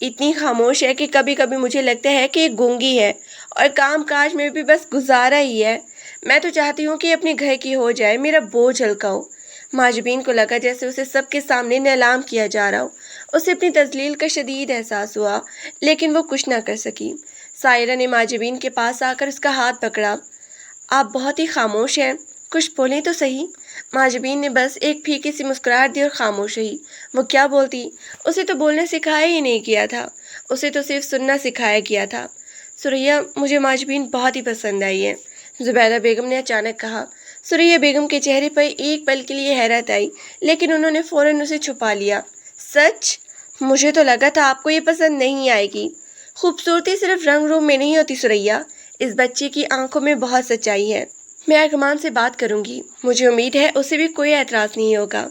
اتنی خاموش ہے کہ کبھی کبھی مجھے لگتا ہے کہ یہ گونگی ہے اور کام کاج میں بھی بس گزارا ہی ہے۔ میں تو چاہتی ہوں کہ اپنے گھر کی ہو جائے، میرا بوجھ ہلکا ہو۔ ماجبین کو لگا جیسے اسے سب کے سامنے نیلام کیا جا رہا ہو۔ اسے اپنی تذلیل کا شدید احساس ہوا، لیکن وہ کچھ نہ کر سکی۔ سائرہ نے ماجبین کے پاس آ کر اس کا ہاتھ پکڑا۔ آپ بہت ہی خاموش ہیں، کچھ بولیں تو صحیح۔ ماجبین نے بس ایک پھیکی سی مسکراہٹ دی اور خاموش رہی۔ وہ کیا بولتی؟ اسے تو بولنا سکھایا ہی نہیں گیا تھا، اسے تو صرف سننا سکھایا گیا تھا۔ ثریا، مجھے ماجبین بہت ہی پسند آئی ہے، زبیدہ بیگم نے اچانک کہا۔ ثریا بیگم کے چہرے پر ایک پل کے لیے حیرت آئی، لیکن انہوں نے فوراً اسے چھپا لیا۔ سچ؟ مجھے تو لگا تھا آپ کو یہ پسند نہیں آئے گی۔ خوبصورتی صرف رنگ روپ میں نہیں ہوتی ثریا، اس بچے کی آنکھوں میں بہت سچائی ہے۔ میں ارغمان سے بات کروں گی، مجھے امید ہے اسے بھی کوئی اعتراض نہیں ہوگا۔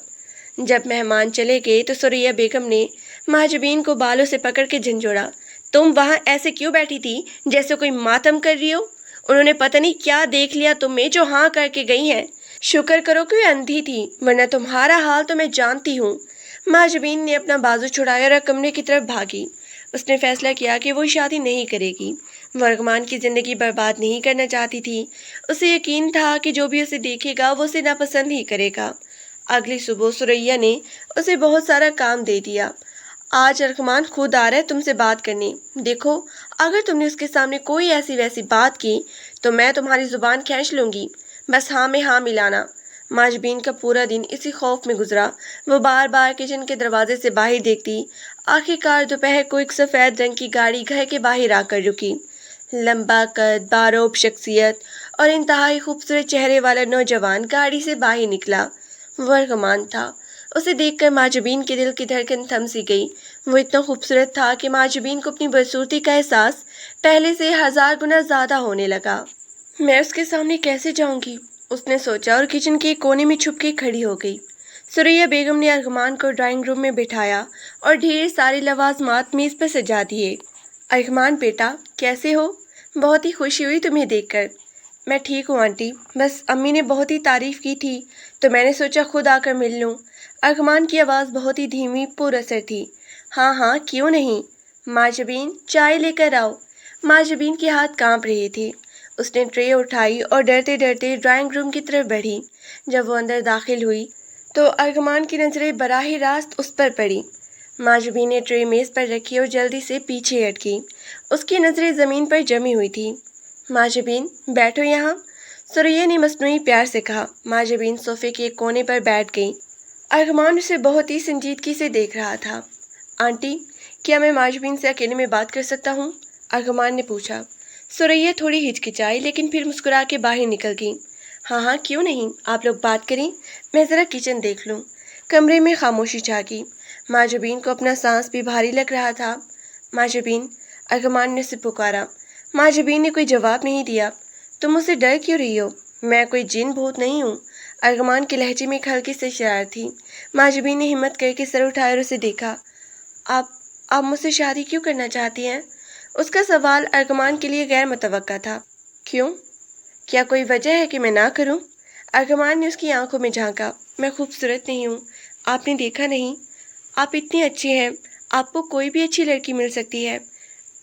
جب مہمان چلے گئے تو ثریا بیگم نے ماجبین کو بالوں سے پکڑ کے جھنجھوڑا۔ تم وہاں ایسے کیوں بیٹھی تھی جیسے کوئی ماتم کر رہی ہو؟ انہوں نے پتہ نہیں کیا دیکھ لیا تم میں جو ہاں کر کے گئی ہیں۔ شکر کرو کہ وہ اندھی تھی، ورنہ تمہارا حال تو میں جانتی ہوں۔ ماجبین نے اپنا بازو چھڑایا اور کمرے کی طرف بھاگی۔ اس نے فیصلہ کیا کہ وہ شادی نہیں کرے گی، وہ ارغمان کی زندگی برباد نہیں کرنا چاہتی تھی۔ اسے یقین تھا کہ جو بھی اسے دیکھے گا وہ اسے ناپسند ہی کرے گا۔ اگلی صبح ثریا نے اسے بہت سارا کام دے دیا۔ آج ارغمان خود آ رہا ہے تم سے بات کرنے، دیکھو اگر تم نے اس کے سامنے کوئی ایسی ویسی بات کی تو میں تمہاری زبان کھینچ لوں گی، بس ہاں میں ہاں ملانا۔ ماجبین کا پورا دن اسی خوف میں گزرا، وہ بار بار کچن کے دروازے سے باہر دیکھتی۔ آخر کار دوپہر کو ایک سفید رنگ کی گاڑی گھر کے باہر آ کر رکی۔ لمبا قد، باروب شخصیت اور انتہائی خوبصورت چہرے والا نوجوان گاڑی سے باہر نکلا۔ وہ ارغمان تھا۔ اسے دیکھ کر ماجبین کے دل کی دھڑکن تھم سی گئی۔ وہ اتنا خوبصورت تھا کہ ماجبین کو اپنی بدصورتی کا احساس پہلے سے 1000 گنا زیادہ ہونے لگا۔ میں اس کے سامنے کیسے جاؤں گی؟ اس نے سوچا اور کچن کے کونے میں چھپ کے کھڑی ہو گئی۔ ثریا بیگم نے ارغمان کو ڈرائنگ روم میں بٹھایا اور ڈھیر سارے لوازمات میز پر سجا دیے۔ ارغمان بیٹا، کیسے ہو؟ بہت ہی خوشی ہوئی تمہیں دیکھ کر۔ میں ٹھیک ہوں آنٹی، بس امی نے بہت ہی تعریف کی تھی تو میں نے سوچا خود آ کر مل لوں۔ ارغمان کی آواز بہت ہی دھیمی پر اثر تھی۔ ہاں ہاں کیوں نہیں، ماجبین چائے لے کر آؤ۔ ماجبین کے ہاتھ کانپ رہے تھے۔ اس نے ٹرے اٹھائی اور ڈرتے ڈرتے ڈرائنگ روم کی طرف بڑھی۔ جب وہ اندر داخل ہوئی تو ارغمان کی نظریں براہ راست اس پر پڑی۔ ماجبین نے ٹرے میز پر رکھی اور جلدی سے پیچھے ہٹ گئی۔ اس کی نظریں زمین پر جمی ہوئی تھی۔ ماجبین بیٹھو یہاں، ثریا نے مصنوعی پیار سے کہا۔ ماجبین صوفے کے ایک کونے پر بیٹھ گئی۔ ارغمان اسے بہت ہی سنجیدگی سے دیکھ رہا تھا۔ آنٹی، کیا میں ماجبین سے اکیلے میں بات کر سکتا ہوں؟ ارغمان نے پوچھا۔ ثریا تھوڑی ہچکچائی لیکن پھر مسکرا کے باہر نکل گئی۔ ہاں ہاں کیوں نہیں، آپ لوگ بات کریں، میں ذرا کچن دیکھ لوں۔ کمرے میں خاموشی چھا گئی۔ ماجبین کو اپنا سانس بھی بھاری لگ رہا تھا۔ ماجبین، ارغمان نے اسے پکارا۔ ماجبین نے کوئی جواب نہیں دیا۔ تم مجھ سے ڈر کیوں رہی ہو؟ میں کوئی جن بھوت نہیں ہوں۔ ارغمان کے لہجے میں ایک ہلکی سی شرارت تھی۔ ماجبین نے ہمت کر کے سر اٹھایا اور اسے دیکھا۔ آپ مجھ سے شادی کیوں کرنا چاہتی ہیں؟ اس کا سوال ارغمان کے لیے غیر متوقع تھا۔ کیوں؟ کیا کوئی وجہ ہے کہ میں نہ کروں؟ ارغمان نے اس کی آنکھوں میں جھانکا۔ میں خوبصورت نہیں ہوں، آپ نے دیکھا نہیں؟ آپ اتنے اچھے ہیں، آپ کو کوئی بھی اچھی لڑکی مل سکتی ہے۔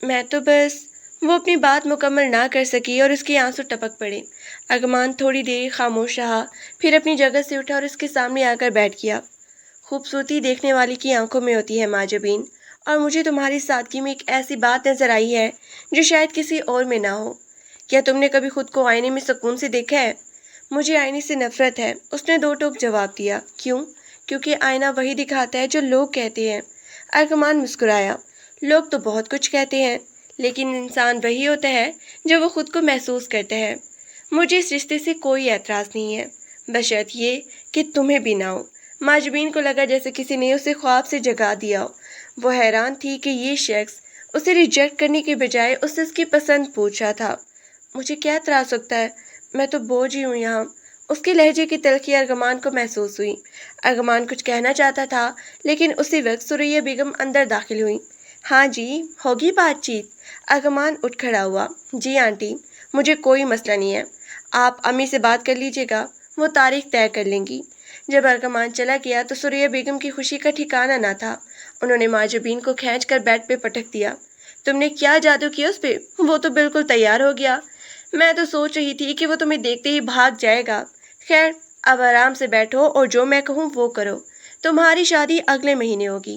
میں تو بس… وہ اپنی بات مکمل نہ کر سکی اور اس کے آنسو ٹپک پڑے۔ ارغمان تھوڑی دیر خاموش رہا، پھر اپنی جگہ سے اٹھا اور اس کے سامنے آ کر بیٹھ گیا۔ خوبصورتی دیکھنے والی کی آنکھوں میں ہوتی ہے ماجبین، اور مجھے تمہاری سادگی میں ایک ایسی بات نظر آئی ہے جو شاید کسی اور میں نہ ہو۔ کیا تم نے کبھی خود کو آئینے میں سکون سے دیکھا ہے؟ مجھے آئینے سے نفرت ہے، اس نے دو ٹوک جواب دیا۔ کیوں؟ کیونکہ آئینہ وہی دکھاتا ہے جو لوگ کہتے ہیں۔ ارغمان مسکرایا۔ لوگ تو بہت کچھ کہتے ہیں، لیکن انسان وہی ہوتا ہے جو وہ خود کو محسوس کرتا ہے۔ مجھے اس رشتے سے کوئی اعتراض نہیں ہے، بشرط یہ کہ تمہیں بھی نہ ہو۔ ماجبین کو لگا جیسے کسی نے اسے خواب سے جگا دیا ہو۔ وہ حیران تھی کہ یہ شخص اسے ریجیکٹ کرنے کے بجائے اس سے اس کی پسند پوچھ رہا تھا۔ مجھے کیا اعتراض سکتا ہے، میں تو بوجھ ہی ہوں یہاں۔ اس کے لہجے کی تلخی ارغمان کو محسوس ہوئی۔ ارغمان کچھ کہنا چاہتا تھا، لیکن اسی وقت ثریا بیگم اندر داخل ہوئی۔ ہاں جی، ہوگی بات چیت؟ ارغمان اٹھ کھڑا ہوا۔ جی آنٹی، مجھے کوئی مسئلہ نہیں ہے، آپ امی سے بات کر لیجیے گا، وہ تاریخ طے کر لیں گی۔ جب ارغمان چلا گیا تو ثریا بیگم کی خوشی کا ٹھکانہ نہ تھا۔ انہوں نے ماجبین کو کھینچ کر بیڈ پہ پٹک دیا۔ تم نے کیا جادو کیا اس پہ؟ وہ تو بالکل تیار ہو گیا۔ میں تو سوچ رہی تھی کہ وہ تمہیں دیکھتے ہی بھاگ جائے گا۔ خیر اب آرام سے بیٹھو اور جو میں کہوں وہ کرو۔ تمہاری شادی اگلے مہینے ہوگی۔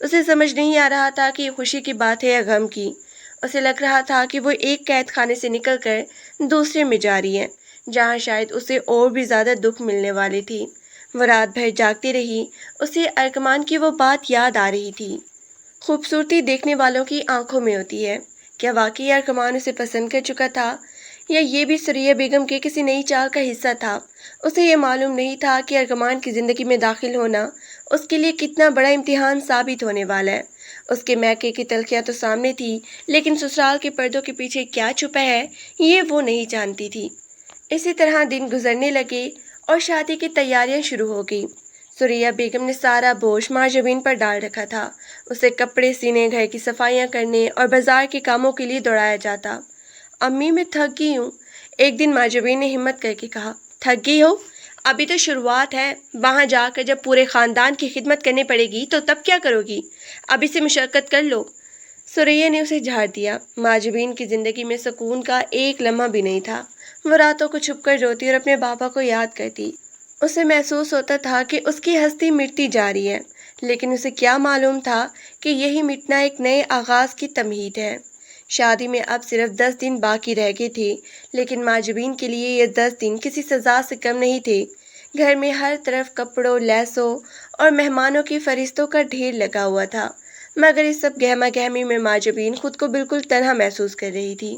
اسے سمجھ نہیں آ رہا تھا کہ یہ خوشی کی بات ہے یا غم کی۔ اسے لگ رہا تھا کہ وہ ایک قید خانے سے نکل کر دوسرے میں جا رہی ہے، جہاں شاید اسے اور بھی زیادہ دکھ ملنے والی تھی۔ وہ رات بھر جاگتی رہی، اسے ارکمان کی وہ بات یاد آ رہی تھی۔ خوبصورتی دیکھنے والوں کی آنکھوں میں ہوتی ہے۔ کیا واقعی ارکمان اسے پسند کر چکا تھا، یا یہ بھی سریہ بیگم کے کسی نئی چال کا حصہ تھا؟ اسے یہ معلوم نہیں تھا کہ ارکمان کی زندگی میں داخل ہونا اس کے لیے کتنا بڑا امتحان ثابت ہونے والا ہے۔ اس کے میکے کی تلخیاں تو سامنے تھی، لیکن سسرال کے پردوں کے پیچھے کیا چھپا ہے یہ وہ نہیں جانتی تھی۔ اسی طرح دن گزرنے لگے اور شادی کی تیاریاں شروع ہو گئی۔ سریہ بیگم نے سارا بوجھ ماجبین پر ڈال رکھا تھا۔ اسے کپڑے سینے، گھر کی صفائیاں کرنے اور بازار کے کاموں کے لیے دوڑایا جاتا۔ امی میں تھک گئی ہوں، ایک دن ماجبین نے ہمت کر کے کہا۔ تھک گئی ہو؟ ابھی تو شروعات ہے، وہاں جا کر جب پورے خاندان کی خدمت کرنی پڑے گی تو تب کیا کرو گی؟ ابھی سے مشقت کر لو۔ سریہ نے اسے جھاڑ دیا۔ ماجبین کی زندگی میں سکون کا ایک لمحہ بھی نہیں تھا۔ وہ راتوں کو چھپ کر روتی اور اپنے بابا کو یاد کرتی۔ اسے محسوس ہوتا تھا کہ اس کی ہستی مٹتی جا رہی ہے، لیکن اسے کیا معلوم تھا کہ یہی مٹنا ایک نئے آغاز کی تمہید ہے۔ شادی میں اب صرف 10 دن باقی رہ گئے تھے، لیکن ماجبین کے لیے یہ 10 دن کسی سزا سے کم نہیں تھے۔ گھر میں ہر طرف کپڑوں، لیسوں اور مہمانوں کی فہرستوں کا ڈھیر لگا ہوا تھا، مگر اس سب گہما گہمی میں ماجبین خود کو بالکل تنہا محسوس کر رہی تھی۔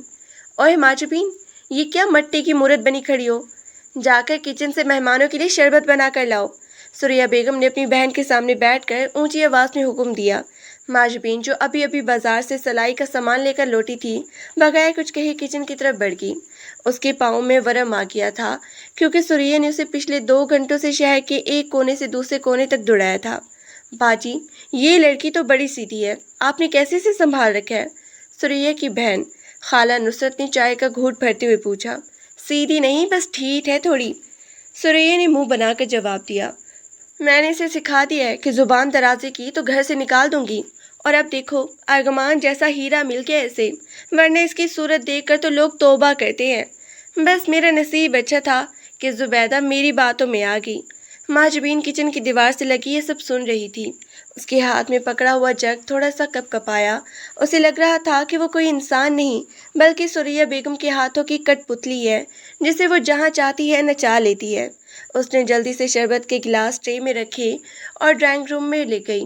اوئے ماجبین، یہ کیا مٹی کی مورت بنی کھڑی ہو؟ جا کر کچن سے مہمانوں کے لیے شربت بنا کر لاؤ۔ سریہ بیگم نے اپنی بہن کے سامنے بیٹھ کر اونچی آواز میں حکم دیا۔ ماجبین جو ابھی ابھی بازار سے سلائی کا سامان لے کر لوٹی تھی، بغیر کچھ کہے کچن کی طرف بڑھ گئی۔ اس کے پاؤں میں ورم آ گیا تھا، کیونکہ سریہ نے اسے پچھلے 2 گھنٹوں سے شہر کے ایک کونے سے دوسرے کونے تک دوڑایا تھا۔ باجی، یہ لڑکی تو بڑی سیدھی ہے، آپ نے کیسے اسے سنبھال رکھا ہے؟ سریہ کی بہن خالہ نصرت نے چائے کا گھونٹ بھرتے ہوئے پوچھا۔ سیدھی نہیں، بس ٹھیٹ ہے تھوڑی، سریہ نے منہ بنا کر جواب دیا۔ میں نے اسے سکھا دیا ہے کہ زبان درازی کی تو گھر سے نکال دوں گی، اور اب دیکھو ارگمان جیسا ہیرا مل گیا اسے، ورنہ اس کی صورت دیکھ کر تو لوگ توبہ کرتے ہیں۔ بس میرا نصیب اچھا تھا کہ زبیدہ میری باتوں میں آ گئی۔ ماجبین کچن کی دیوار سے لگی یہ سب سن رہی تھی۔ اس کے ہاتھ میں پکڑا ہوا جگ تھوڑا سا کپ کپایا۔ اسے لگ رہا تھا کہ وہ کوئی انسان نہیں، بلکہ سریہ بیگم کے ہاتھوں کی کٹ پتلی ہے، جسے وہ جہاں چاہتی ہے نچا لیتی ہے۔ اس نے جلدی سے شربت کے گلاس ٹرے میں رکھے اور ڈرائنگ روم میں لے گئی۔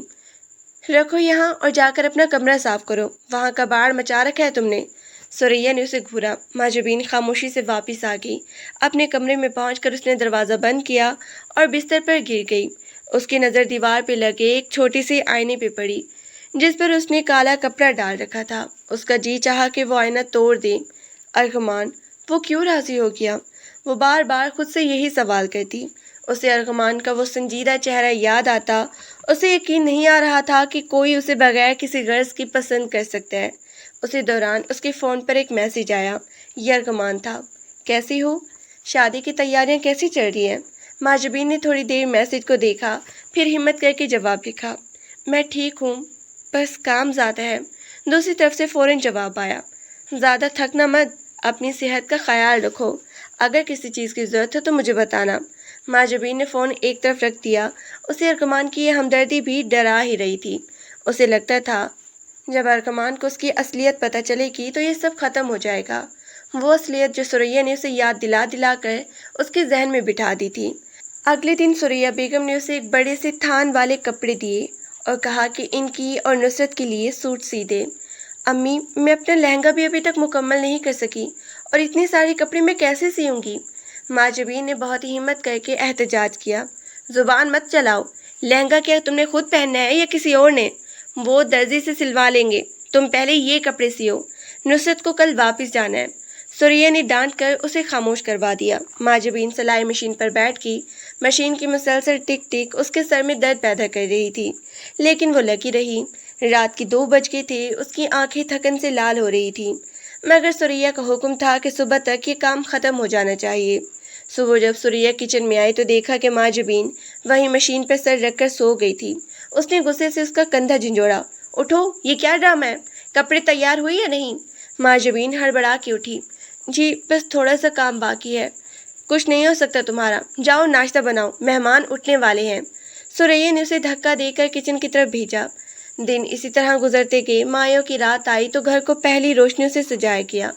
رکھو یہاں اور جا کر اپنا کمرہ صاف کرو، وہاں کباڑ مچا رکھا ہے تم نے۔ سریہ نے اسے گھورا۔ ماجبین خاموشی سے واپس آ گئی۔ اپنے کمرے میں پہنچ کر اس نے دروازہ بند کیا اور بستر پر گر گئی۔ اس کی نظر دیوار پہ لگے ایک چھوٹی سی آئینے پہ پڑی، جس پر اس نے کالا کپڑا ڈال رکھا تھا۔ اس کا جی چاہا کہ وہ آئینہ توڑ دے۔ ارغمان، وہ کیوں راضی ہو گیا؟ وہ بار بار خود سے یہی سوال کرتی۔ اسے ارغمان کا وہ سنجیدہ چہرہ یاد آتا۔ اسے یقین نہیں آ رہا تھا کہ کوئی اسے بغیر کسی غرض کی پسند کر سکتا ہے۔ اسی دوران اس کے فون پر ایک میسج آیا۔ یہ ارغمان تھا۔ کیسی ہو؟ شادی کی تیاریاں کیسی چل رہی ہیں؟ ماجبین نے تھوڑی دیر میسج کو دیکھا، پھر ہمت کر کے جواب لکھا۔ میں ٹھیک ہوں، بس کام زیادہ ہے۔ دوسری طرف سے فوراً جواب آیا۔ زیادہ تھکنا مت، اپنی صحت کا خیال رکھو، اگر کسی چیز کی ضرورت ہے تو مجھے بتانا۔ ماجبین نے فون ایک طرف رکھ دیا۔ اسے ارغمان کی یہ ہمدردی بھی ڈرا ہی رہی تھی۔ اسے لگتا تھا جب ارغمان کو اس کی اصلیت پتہ چلے گی تو یہ سب ختم ہو جائے گا، وہ اصلیت جو سریہ نے اسے یاد دلا دلا کر اس کے ذہن میں بٹھا دی تھی۔ اگلے دن سریہ بیگم نے اسے ایک بڑے سے تھان والے کپڑے دیے اور کہا کہ ان کی اور نصرت کے لیے سوٹ سی دے۔ امی، میں اپنا لہنگا بھی ابھی تک مکمل نہیں کر سکی، اور اتنے سارے کپڑے میں کیسے سیوں گی؟ ماجبین نے بہت ہی ہمت کر کے احتجاج کیا۔ زبان مت چلاؤ، لہنگا کیا تم نے خود پہننا ہے یا کسی اور نے؟ وہ درزی سے سلوا لیں گے، تم پہلے یہ کپڑے سیو، نصرت کو کل واپس جانا ہے۔ سریہ نے ڈانٹ کر اسے خاموش کروا دیا۔ ماجبین سلائی مشین پر بیٹھ گئی۔ مشین کی مسلسل ٹک ٹک اس کے سر میں درد پیدا کر رہی تھی، لیکن وہ لگی رہی۔ رات کی 2 بج گئے تھے۔ اس کی آنکھیں تھکن سے لال ہو رہی تھیں، مگر سریہ کا حکم تھا کہ صبح تک یہ کام ختم ہو جانا چاہیے۔ صبح جب سوریا کچن میں آئی تو دیکھا کہ ماں جبین وہیں مشین پر سر رکھ کر سو گئی تھی۔ اس نے غصے سے اس کا کندھا جھنجھوڑا۔ اٹھو، یہ کیا ڈرامہ ہے؟ کپڑے تیار ہوئے یا نہیں؟ ماں جبین ہڑبڑا کے اٹھی۔ جی بس تھوڑا سا کام باقی ہے۔ کچھ نہیں ہو سکتا تمہارا، جاؤ ناشتہ بناؤ، مہمان اٹھنے والے ہیں۔ سوریا نے اسے دھکا دے کر کچن کی طرف بھیجا۔ دن اسی طرح گزرتے گئے۔ مایوں کی رات آئی تو گھر کو پہلی روشنیوں سے سجایا گیا۔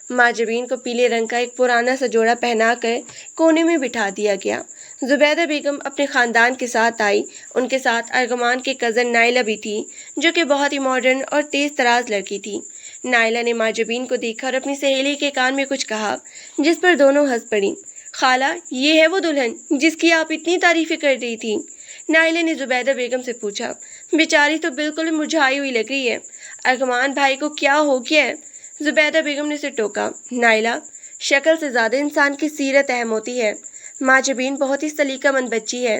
ماں جبین کو پیلے رنگ کا ایک پرانا سا جوڑا پہنا کر کونے میں بٹھا دیا گیا۔ زبیدہ بیگم اپنے خاندان کے ساتھ آئی۔ ان کے ساتھ ارغمان کے کزن نائلہ بھی تھی، جو کہ بہت ہی ماڈرن اور تیز تراز لڑکی تھی۔ نائلہ نے ماں جبین کو دیکھا اور اپنی سہیلی کے کان میں کچھ کہا، جس پر دونوں ہنس پڑیں۔ خالہ، یہ ہے وہ دلہن جس کی آپ اتنی تعریفیں کر رہی تھی؟ نائلہ نے زبیدہ بیگم سے پوچھا۔ بیچاری تو بالکل مرجھائی ہوئی لگ رہی ہے۔ ارغمان بھائی کو کیا ہو گیا ہے؟ زبیدہ بیگم نے اسے ٹوکا۔ نائلہ، شکل سے زیادہ انسان کی سیرت اہم ہوتی ہے۔ ماں جبین بہت ہی سلیقہ مند بچی ہے۔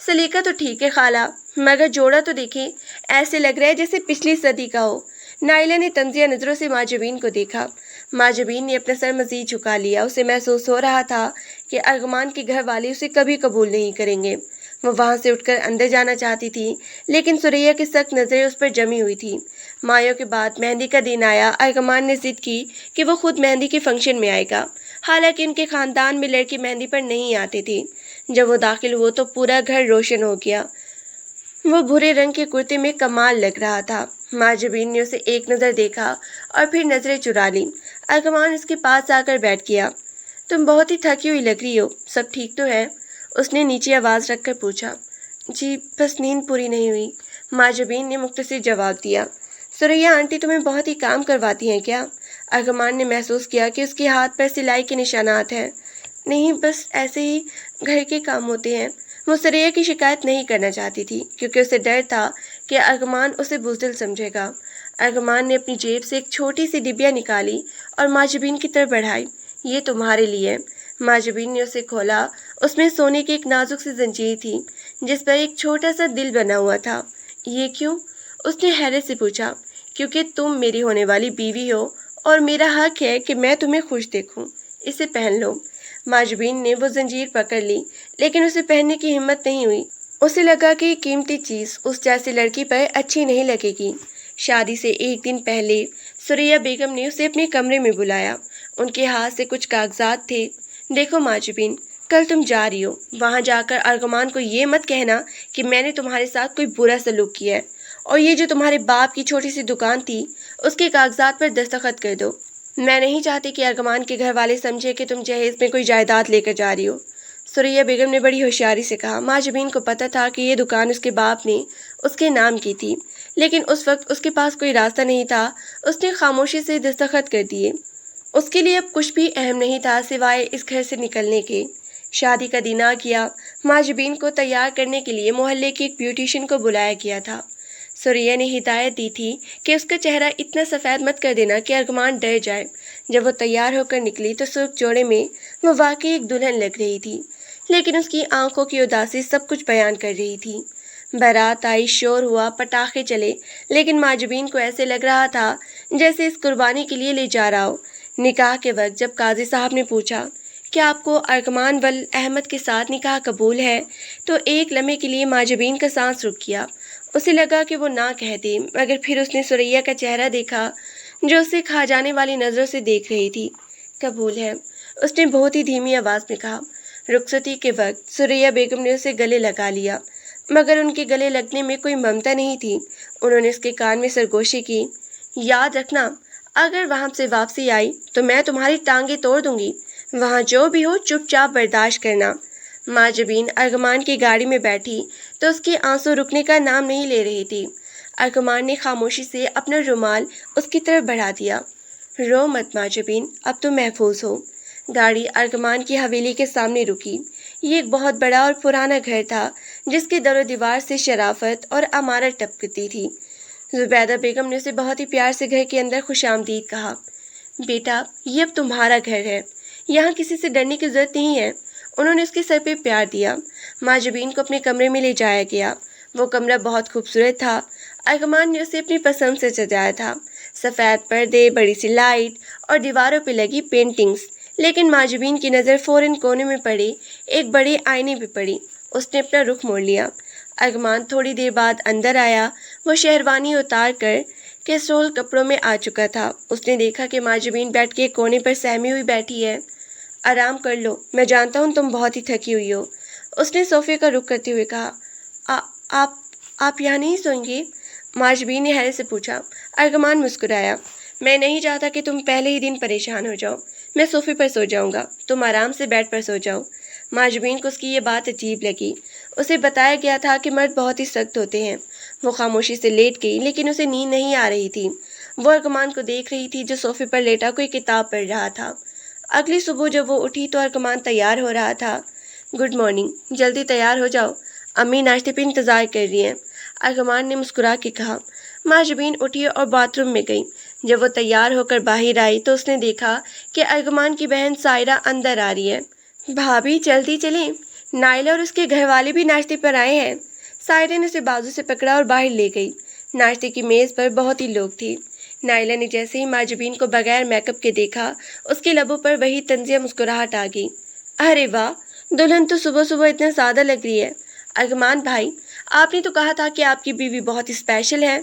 سلیقہ تو ٹھیک ہے خالہ، مگر جوڑا تو دیکھیں، ایسے لگ رہا ہے جیسے پچھلی صدی کا ہو۔ نائلہ نے طنزیہ نظروں سے ماں جبین کو دیکھا۔ ماں جبین نے اپنا سر مزید جھکا لیا۔ اسے محسوس ہو رہا تھا کہ ارغمان کے گھر والے اسے کبھی قبول نہیں کریں گے۔ وہ وہاں سے اٹھ کر اندر جانا چاہتی تھی، لیکن سوریا کی سخت نظریں اس پر جمی ہوئی تھی۔ مایوں کے بعد مہندی کا دن آیا۔ ارغمان نے ضد کی کہ وہ خود مہندی کے فنکشن میں آئے گا، حالانکہ ان کے خاندان میں لڑکی مہندی پر نہیں آتے تھے۔ جب وہ داخل ہوئے تو پورا گھر روشن ہو گیا۔ وہ بھورے رنگ کے کرتے میں کمال لگ رہا تھا۔ ماں جبین نے اسے ایک نظر دیکھا اور پھر نظریں چرا لیں۔ ارغمان اس کے پاس آ کر بیٹھ گیا۔ تم بہت ہی تھکی ہوئی لگ رہی ہو، سب ٹھیک تو ہے؟ اس نے نیچے آواز رکھ کر پوچھا۔ جی بس نیند پوری نہیں ہوئی، ماں جبین نے مختصر جواب دیا۔ سوریا آنٹی تمہیں بہت ہی کام کرواتی ہیں کیا؟ ارغمان نے محسوس کیا کہ اس کے ہاتھ پر سلائی کے نشانات ہیں۔ نہیں، بس ایسے ہی گھر کے کام ہوتے ہیں۔ وہ سوریا کی شکایت نہیں کرنا چاہتی تھی کیونکہ اسے ڈر تھا کہ ارغمان اسے بزدل سمجھے گا۔ ارغمان نے اپنی جیب سے ایک چھوٹی سی ڈبیا نکالی اور ماں جبین کی طرف بڑھائی۔ یہ تمہارے لیے۔ ماں جبین نے اسے کھولا۔ اس میں سونے کی ایک نازک سی زنجیر تھی جس پر ایک چھوٹا سا دل بنا ہوا تھا۔ یہ کیوں؟ اس نے حیرت سے پوچھا۔ کیونکہ تم میری ہونے والی بیوی ہو اور میرا حق ہے کہ میں تمہیں خوش دیکھوں۔ اسے پہن لو۔ ماں جبین نے وہ زنجیر پکڑ لی، لیکن اسے پہننے کی ہمت نہیں ہوئی۔ اسے لگا کہ یہ قیمتی چیز اس جیسی لڑکی پر اچھی نہیں لگے گی۔ شادی سے ایک دن پہلے سوریا بیگم نے اسے اپنے کمرے میں بلایا۔ ان کے ہاتھ سے کچھ کاغذات تھے۔ دیکھو ماں جبین، کل تم جا رہی ہو، وہاں جا کر ارغمان کو یہ مت کہنا کہ میں نے تمہارے ساتھ کوئی برا سلوک کیا ہے، اور یہ جو تمہارے باپ کی چھوٹی سی دکان تھی اس کے کاغذات پر دستخط کر دو۔ میں نہیں چاہتی کہ ارغمان کے گھر والے سمجھے کہ تم جہیز میں کوئی جائیداد لے کر جا رہی ہو۔ سوریا بیگم نے بڑی ہوشیاری سے کہا۔ ماں جبین کو پتہ تھا کہ یہ دکان اس کے باپ نے اس کے نام کی تھی، لیکن اس وقت اس کے پاس کوئی راستہ نہیں تھا۔ اس نے خاموشی سے دستخط کر دیے۔ اس کے لیے اب کچھ بھی اہم نہیں تھا سوائے اس گھر سے نکلنے کے۔ شادی کا دن آ گیا۔ ماں جبین کو تیار کرنے کے لیے محلے کی ایک بیوٹیشین کو بلایا گیا تھا۔ سوریا نے ہدایت دی تھی کہ اس کا چہرہ اتنا سفید مت کر دینا کہ ارغمان ڈر جائے۔ جب وہ تیار ہو کر نکلی تو سرخ جوڑے میں وہ واقعی ایک دلہن لگ رہی تھی، لیکن اس کی آنکھوں کی اداسی سب کچھ بیان کر رہی تھی۔ بارات آئی، شور ہوا، پٹاخے چلے، لیکن ماں جبین کو ایسے لگ رہا تھا جیسے اس قربانی کے لیے لے جا رہا ہو۔ نکاح کے وقت جب قاضی صاحب نے پوچھا کہ آپ کو ارغمان ول احمد کے ساتھ نکاح قبول ہے، تو ایک لمحے کے لیے ماں جبین کا سانس رک گیا۔ اسے لگا کہ وہ نہ کہہ دے، مگر پھر اس نے سوریا کا چہرہ دیکھا جو اسے کھا جانے والی نظروں سے دیکھ رہی تھی۔ قبول ہے، اس نے بہت ہی دھیمی آواز میں کہا۔ رخصتی کے وقت سوریا بیگم نے اسے گلے لگا لیا، مگر ان کے گلے لگنے میں کوئی ممتا نہیں تھی۔ انہوں نے اس کے کان میں سرگوشی کی۔ یاد رکھنا، اگر وہاں سے واپسی آئی تو میں تمہاری ٹانگیں توڑ دوں گی۔ وہاں جو بھی ہو چپ چاپ برداشت کرنا۔ ماں جبین ارغمان کی گاڑی میں بیٹھی تو اس کے آنسو رکنے کا نام نہیں لے رہی تھی۔ ارغمان نے خاموشی سے اپنا رومال اس کی طرف بڑھا دیا۔ رو مت ماں جبین، اب تم محفوظ ہو۔ گاڑی ارغمان کی حویلی کے سامنے رکی۔ یہ ایک بہت بڑا اور پرانا گھر تھا جس کے در و دیوار سے شرافت اور عمارت ٹپکتی تھی۔ زبیدہ بیگم نے اسے بہت ہی پیار سے گھر کے اندر خوش آمدید کہا۔ بیٹا، یہ اب تمہارا گھر ہے، یہاں کسی سے ڈرنے کی ضرورت نہیں ہے۔ انہوں نے اس کے سر پہ پیار دیا۔ ماں جبین کو اپنے کمرے میں لے جایا گیا۔ وہ کمرہ بہت خوبصورت تھا۔ ارغمان نے اسے اپنی پسند سے سجایا تھا۔ سفید پردے، بڑی سی لائٹ اور دیواروں پہ لگی پینٹنگز لیکن ماجبین کی نظر فوراً کونے میں پڑی ایک بڑے آئینے پہ پڑی۔ اس نے اپنا رخ موڑ لیا۔ ارغمان تھوڑی دیر بعد اندر آیا۔ وہ شہروانی اتار کر کیسرول کپڑوں میں آ چکا تھا۔ اس نے دیکھا کہ ماجبین بیٹھ کے کونے پر سہمی ہوئی بیٹھی ہے۔ آرام کر لو، میں جانتا ہوں تم بہت ہی تھکی ہوئی ہو، اس نے صوفے کا رخ کرتے ہوئے کہا۔ آپ آپ یہاں نہیں سوئیں گے؟ ماجبین نے حیرت سے پوچھا۔ ارغمان مسکرایا۔ میں نہیں چاہتا کہ تم پہلے ہی دن پریشان ہو جاؤ، میں صوفے پر سو جاؤں گا، تم آرام سے بیڈ پر سو جاؤ۔ ماجبین کو اس کی یہ بات عجیب لگی۔ اسے بتایا گیا تھا کہ مرد بہت ہی سخت ہوتے ہیں۔ وہ خاموشی سے لیٹ گئی، لیکن اسے نیند نہیں آ رہی تھی۔ وہ ارغمان کو دیکھ رہی تھی جو صوفے پر لیٹا کوئی کتاب پڑھ رہا تھا۔ اگلی صبح جب وہ اٹھی تو ارغمان تیار ہو رہا تھا۔ گڈ مارننگ، جلدی تیار ہو جاؤ، امی ناشتے پہ انتظار کر رہی ہیں، ارغمان نے مسکرا کے کہا۔ ماجبین اٹھی اور باتھ روم میں گئی۔ جب وہ تیار ہو کر باہر آئی تو اس نے دیکھا کہ ارغمان کی بہن سائرہ اندر آ رہی ہے۔ بھابھی جلدی چلیں، نائلہ اور اس کے گھر والے بھی ناشتے پر آئے ہیں۔ سائرہ نے اسے بازو سے پکڑا اور باہر لے گئی۔ ناشتے کی میز پر بہت ہی لوگ تھے۔ نائلہ نے جیسے ہی ماجبین کو بغیر میک اپ کے دیکھا، اس کے لبوں پر وہی طنزیہ مسکراہٹ آ گئی۔ ارے واہ، دلہن تو صبح صبح اتنا سادہ لگ رہی ہے۔ ارغمان بھائی، آپ نے تو کہا تھا کہ آپ کی بیوی بہت اسپیشل ہے۔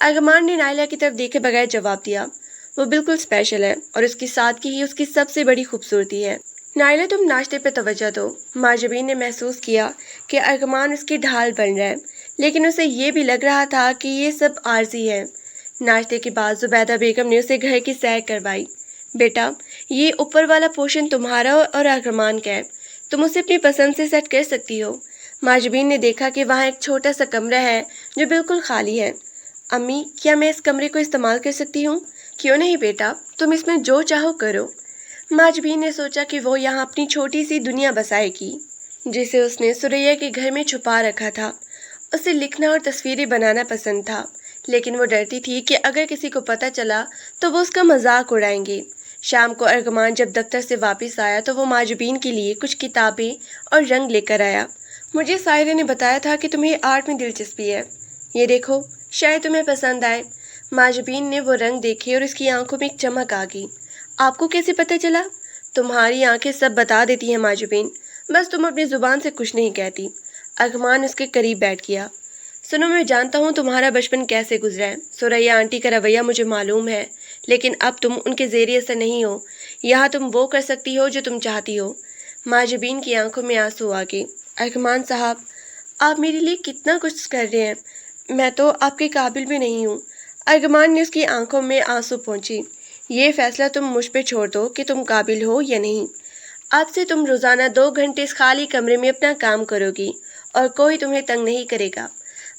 ارغمان نے نائلہ کی طرف دیکھے بغیر جواب دیا۔ وہ بالکل اسپیشل ہے اور اس کی سادگی ہی اس کی سب سے بڑی خوبصورتی ہے۔ نائلہ تم ناشتے پہ توجہ دو۔ ماجبین نے محسوس کیا کہ ارغمان اس کی ڈھال بن رہا ہے، لیکن اسے یہ بھی لگ رہا تھا کہ یہ سب عارضی ہے۔ ناشتے کے بعد زبیدہ بیگم نے اسے گھر کی سیر کروائی۔ بیٹا، یہ اوپر والا پورشن تمہارا اور ارغمان کا ہے، تم اسے اپنی پسند سے سیٹ کر سکتی ہو۔ ماجبین نے دیکھا کہ وہاں ایک چھوٹا سا کمرہ ہے جو بالکل خالی ہے۔ امی، کیا میں اس کمرے کو استعمال کر سکتی ہوں؟ کیوں نہیں بیٹا، تم اس میں جو چاہو کرو۔ ماجبین نے سوچا کہ وہ یہاں اپنی چھوٹی سی دنیا بسائے گی جسے اس نے سریا کے گھر میں چھپا رکھا تھا۔ اسے لکھنا اور تصویریں بنانا پسند تھا، لیکن وہ ڈرتی تھی کہ اگر کسی کو پتہ چلا تو وہ اس کا مذاق اڑائیں گے۔ شام کو ارغمان جب دفتر سے واپس آیا تو وہ ماجبین کے لیے کچھ کتابیں اور رنگ لے کر آیا۔ مجھے سائرہ نے بتایا تھا کہ تمہیں آرٹ میں دلچسپی ہے، یہ دیکھو، شاید تمہیں پسند آئے۔ ماجبین نے وہ رنگ دیکھے اور اس کی آنکھوں میں ایک چمک آ گئی۔ آپ کو کیسے پتہ چلا؟ تمہاری آنکھیں سب بتا دیتی ہیں ماجبین، بس تم اپنی زبان سے کچھ نہیں کہتی۔ ارغمان اس کے قریب بیٹھ گیا۔ سنو، میں جانتا ہوں تمہارا بچپن کیسے گزرا ہے، سریا آنٹی کا رویہ مجھے معلوم ہے، لیکن اب تم ان کے زیر اثر نہیں ہو، یہاں تم وہ کر سکتی ہو جو تم چاہتی ہو۔ ماجبین کی آنکھوں میں آنسو آ گئے۔ ارغمان صاحب، آپ میرے لیے کتنا کچھ کر رہے ہیں، میں تو آپ کے قابل بھی نہیں ہوں۔ ارغمان نے اس کی آنکھوں میں آنسو پہنچی۔ یہ فیصلہ تم مجھ پہ چھوڑ دو کہ تم قابل ہو یا نہیں۔ اب سے تم روزانہ 2 گھنٹے اس خالی کمرے میں اپنا کام کرو گی اور کوئی تمہیں تنگ نہیں کرے گا۔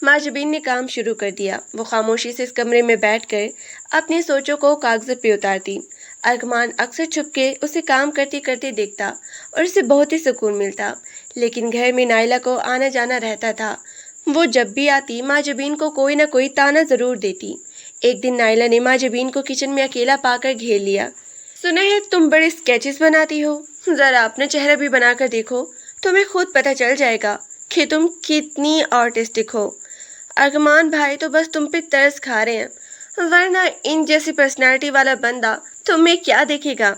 ماجبین نے کام شروع کر دیا۔ وہ خاموشی سے اس کمرے میں بیٹھ کر اپنی سوچوں کو کاغذ پہ اتارتی۔ ارغمان اکثر چھپ کے اسے کام کرتے کرتے دیکھتا اور اسے بہت ہی سکون ملتا، لیکن گھر میں نائلہ کو آنا جانا رہتا تھا۔ وہ جب بھی آتی ماجبین کو کوئی نہ کوئی تانا ضرور دیتی۔ ایک دن نائلہ نے ماجبین کو کچن میں اکیلا پا کر گھیر لیا۔ سنا ہے تم بڑے اسکیچز بناتی ہو، ذرا اپنا چہرہ بھی بنا کر دیکھو، تمہیں خود پتہ چل جائے گا کہ تم کتنی آرٹسٹک ہو۔ ارغمان بھائی تو بس تم پہ ترس کھا رہے ہیں، ورنہ ان جیسی پرسنالٹی والا بندہ تمہیں کیا دیکھے گا۔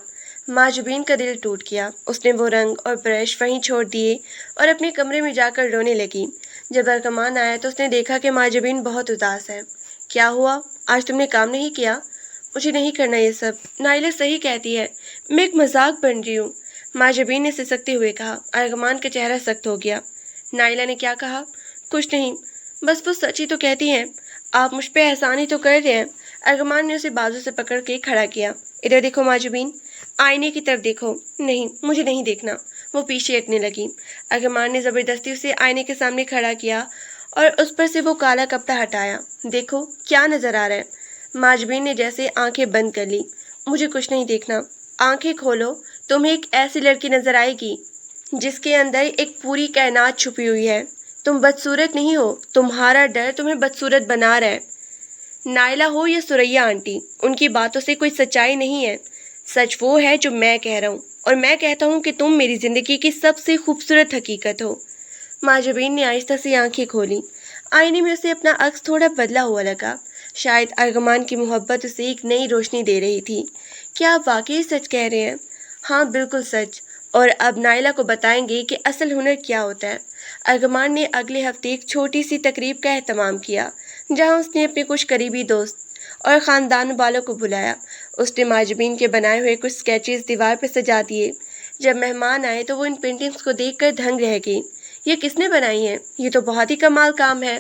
ماجبین کا دل ٹوٹ گیا۔ اس نے وہ رنگ اور برش وہیں چھوڑ دیے اور اپنے کمرے میں جا کر رونے لگی۔ جب ارغمان آیا تو اس نے دیکھا کہ ماجبین بہت اداس ہے۔ کیا ہوا؟ آج تم نے کام نہیں کیا؟ مجھے نہیں کرنا یہ سب، نائلہ صحیح کہتی ہے، میں ایک مذاق بن رہی ہوں، ماجبین نے سسکتے ہوئے کہا۔ ارغمان کا چہرہ سخت ہو گیا۔ نائلہ نے کیا کہا؟ کچھ نہیں، بس وہ سچ ہی تو کہتی ہیں، آپ مجھ پہ احسان ہی تو کر رہے ہیں۔ ارغمان نے اسے بازو سے پکڑ کے کھڑا کیا۔ ادھر دیکھو ماجبین، آئینے کی طرف دیکھو۔ نہیں، مجھے نہیں دیکھنا۔ وہ پیچھے ہٹنے لگی۔ ارغمان نے زبردستی اسے آئینے کے سامنے کھڑا کیا اور اس پر سے وہ کالا کپڑا ہٹایا۔ دیکھو کیا نظر آ رہا ہے۔ ماجبین نے جیسے آنکھیں بند کر لی۔ مجھے کچھ نہیں دیکھنا۔ آنکھیں کھولو، تمہیں ایک ایسی لڑکی نظر آئے گی جس کے اندر ایک پوری کائنات چھپی ہوئی ہے۔ تم بدصورت نہیں ہو، تمہارا ڈر تمہیں بدصورت بنا رہا ہے۔ نائلہ ہو یا سریا آنٹی، ان کی باتوں سے کوئی سچائی نہیں ہے۔ سچ وہ ہے جو میں کہہ رہا ہوں، اور میں کہتا ہوں کہ تم میری زندگی کی سب سے خوبصورت حقیقت ہو۔ ماجبین نے آہستہ سے آنکھیں کھولی۔ آئینے میں اسے اپنا عکس تھوڑا بدلا ہوا لگا۔ شاید ارغمان کی محبت اسے ایک نئی روشنی دے رہی تھی۔ کیا آپ واقعی سچ کہہ رہے ہیں؟ ہاں بالکل سچ، اور اب نائلہ کو بتائیں گے کہ اصل ہنر کیا ہوتا ہے۔ ارغمان نے اگلے ہفتے ایک چھوٹی سی تقریب کا اہتمام کیا جہاں اس نے اپنے کچھ قریبی دوست اور خاندان والوں کو بلایا۔ اس نے ماجبین کے بنائے ہوئے کچھ سکیچز دیوار پہ سجا دیے۔ جب مہمان آئے تو وہ ان پینٹنگز کو دیکھ کر دھنگ رہ گئی۔ یہ کس نے بنائی ہیں؟ یہ تو بہت ہی کمال کام ہے۔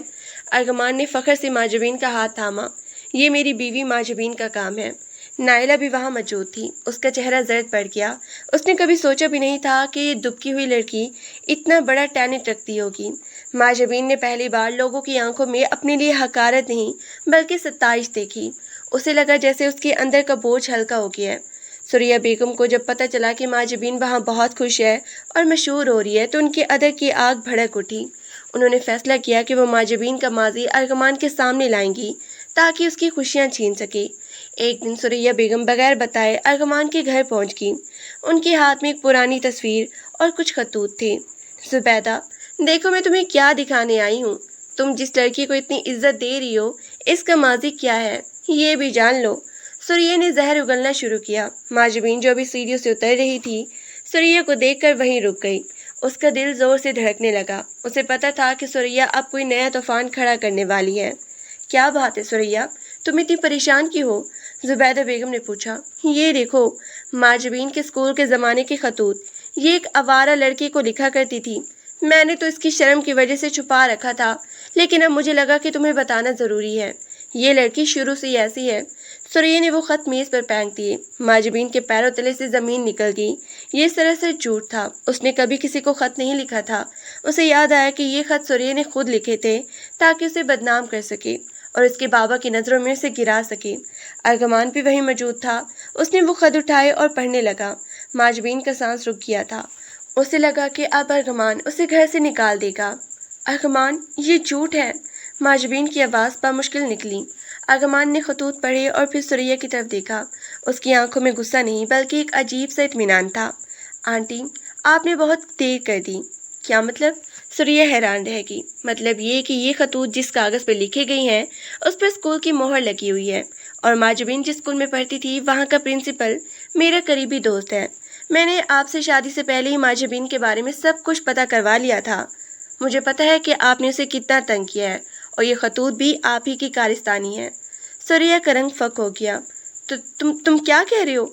ارغمان نے فخر سے ماجبین کا ہاتھ تھاما۔ یہ میری بیوی ماجبین کا کام ہے۔ نائلہ بھی وہاں موجود تھی۔ اس کا چہرہ زرد پڑ گیا۔ اس نے کبھی سوچا بھی نہیں تھا کہ یہ دبکی ہوئی لڑکی اتنا بڑا ٹیلنٹ رکھتی ہوگی۔ ماجبین نے پہلی بار لوگوں کی آنکھوں میں اپنے لیے حقارت نہیں بلکہ ستائش دیکھی۔ اسے لگا جیسے اس کے اندر کا بوجھ ہلکا ہو گیا ہے۔ سریہ بیگم کو جب پتہ چلا کہ ماجبین وہاں بہت خوش ہے اور مشہور ہو رہی ہے تو ان کے ادر کی آگ بھڑک اٹھی۔ انہوں نے فیصلہ کیا کہ وہ ماجبین کا ماضی ارغمان کے سامنے لائیں گی تاکہ اس کی خوشیاں چھین سکے۔ ایک دن سریہ بیگم بغیر بتائے ارغمان کے گھر پہنچ گئی۔ ان کے ہاتھ میں ایک پرانی تصویر اور کچھ خطوط تھے۔ زبیدہ، دیکھو میں تمہیں کیا دکھانے آئی ہوں۔ تم جس لڑکی کو اتنی عزت دے رہی ہو اس کا ماضی کیا ہے یہ بھی جان لو۔ سریہ نے زہر اگلنا شروع کیا۔ ماجبین جو ابھی سیڑھیوں سے اتر رہی تھی سریہ کو دیکھ کر وہیں رک گئی۔ اس کا دل زور سے دھڑکنے لگا۔ اسے پتا تھا کہ سریہ اب کوئی نیا طوفان کھڑا کرنے والی ہے۔ کیا بات ہے سریہ، تم اتنی پریشان کیوں ہو؟ زبیدہ بیگم نے پوچھا۔ یہ دیکھو، ماجبین کے اسکول کے زمانے کے خطوط۔ یہ ایک آوارہ لڑکی کو لکھا کرتی تھی۔ میں نے تو اس کی شرم کی وجہ سے چھپا رکھا تھا لیکن اب مجھے لگا کہ تمہیں بتانا ضروری ہے۔ یہ لڑکی شروع سے ایسی ہے۔ سریہ نے وہ خط میز پر پھینک دیے۔ ماجبین کے پیروں تلے سے زمین نکل گئی۔ یہ سراسر جھوٹ تھا۔ اس نے کبھی کسی کو خط نہیں لکھا تھا۔ اسے یاد آیا کہ یہ خط سریہ نے خود لکھے تھے تاکہ اسے بدنام کر سکے اور اس کے بابا کی نظروں میں اسے گرا سکے۔ ارغمان بھی وہیں موجود تھا۔ اس نے وہ خط اٹھائے اور پڑھنے لگا۔ ماجبین کا سانس رک گیا تھا۔ اسے لگا کہ اب ارغمان اسے گھر سے نکال دے گا۔ ارغمان، یہ جھوٹ ہے۔ ماجبین کی آواز بامشکل نکلی۔ ارغمان نے خطوط پڑھے اور پھر سریہ کی طرف دیکھا۔ اس کی آنکھوں میں غصہ نہیں بلکہ ایک عجیب سا اطمینان تھا۔ آنٹی، آپ نے بہت دیر کر دی۔ کیا مطلب؟ سریہ حیران رہ گئی۔ مطلب یہ کہ یہ خطوط جس کاغذ پہ لکھے گئی ہیں اس پر اسکول کی مہر لگی ہوئی ہے اور ماجبین جس اسکول میں پڑھتی تھی وہاں کا پرنسپل میرا قریبی دوست ہے۔ میں نے آپ سے شادی سے پہلے ہی ماجبین کے بارے میں سب کچھ پتہ کروا لیا تھا۔ مجھے پتہ ہے کہ آپ نے اسے کتنا تنگ کیا ہے اور یہ خطوط بھی آپ ہی کی کارستانی ہے۔ سریہ کا رنگ فک ہو گیا۔ تم کیا کہہ رہے ہو؟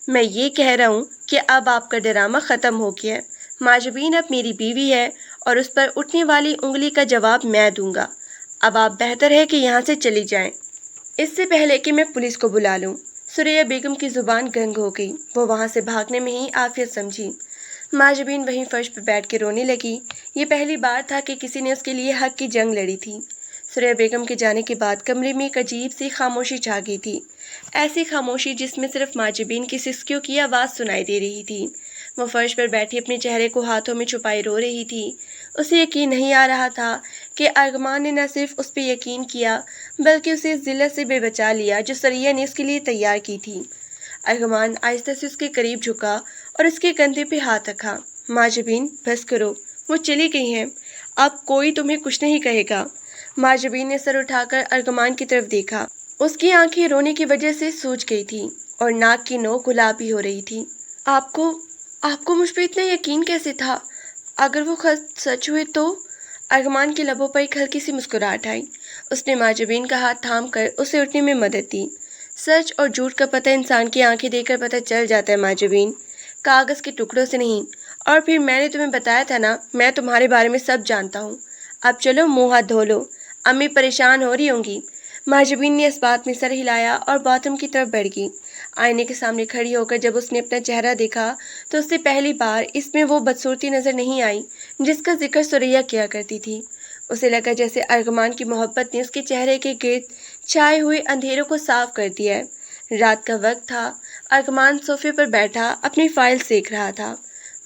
میں یہ کہہ رہا ہوں کہ اب آپ کا ڈرامہ ختم ہو گیا ہے۔ ماجبین اب میری بیوی ہے اور اس پر اٹھنے والی انگلی کا جواب میں دوں گا۔ اب آپ بہتر ہے کہ یہاں سے چلی جائیں اس سے پہلے کہ میں پولیس کو بلا لوں۔ سریہ بیگم کی زبان گنگ ہو گئی۔ وہ وہاں سے بھاگنے میں ہی عافیت سمجھی۔ ماجبین وہیں فرش پہ بیٹھ کے رونے لگی۔ یہ پہلی بار تھا کہ کسی نے اس کے لیے حق کی جنگ لڑی تھی۔ سریہ بیگم کے جانے کے بعد کمرے میں ایک عجیب سی خاموشی چھا گئی تھی۔ ایسی خاموشی جس میں صرف ماجبین کی سسکیوں کی آواز سنائی دے رہی تھی۔ وہ فرش پر بیٹھی اپنے چہرے کو ہاتھوں میں چھپائے رو رہی تھی۔ اسے یقین نہیں آ رہا تھا کہ ارغمان نے نہ صرف اس پہ یقین کیا بلکہ اسے اس ذلت سے بھی بچا لیا جو سریہ نے اس کے لیے تیار کی تھی۔ ارغمان آہستہ سے اس کے قریب جھکا اور اس کے کندھے پہ ہاتھ رکھا۔ ماجبین، بس کرو، وہ چلی گئی ہیں۔ اب کوئی تمہیں کچھ نہیں کہے گا۔ ماجبین نے سر اٹھا کر ارغمان کی طرف دیکھا۔ اس کی آنکھیں رونے کی وجہ سے سوج گئی تھیں اور ناک کی نوک گلابی ہو رہی تھی۔ آپ کو مجھ پہ اتنا یقین کیسے تھا؟ اگر وہ خط سچ ہوئے تو؟ ارغمان کے لبوں پر ایک ہلکی سی مسکراہٹ آئی۔ اس نے ماجبین کا ہاتھ تھام کر اسے اٹھنے میں مدد دی۔ سچ اور جھوٹ کا پتہ انسان کی آنکھیں دیکھ کر پتہ چل جاتا ہے ماجبین، کاغذ کے ٹکڑوں سے نہیں۔ اور پھر میں نے تمہیں بتایا تھا نا، میں تمہارے بارے میں سب جانتا ہوں۔ اب چلو منہ ہاتھ دھو لو، امی پریشان ہو رہی ہوں گی۔ ماجبین نے اس بات میں سر ہلایا اور باتھ روم کی طرف بڑھ گئی۔ آئینے کے سامنے کھڑی ہو کر جب اس نے اپنا چہرہ دیکھا تو اس سے پہلی بار اس میں وہ بدصورتی نظر نہیں آئی جس کا ذکر سریہ کیا کرتی تھی۔ اسے لگا جیسے ارغمان کی محبت نے اس کے چہرے کے گرد چھائے ہوئے اندھیروں کو صاف کر دیا ہے۔ رات کا وقت تھا۔ ارغمان صوفے پر بیٹھا اپنی فائل سیکھ رہا تھا۔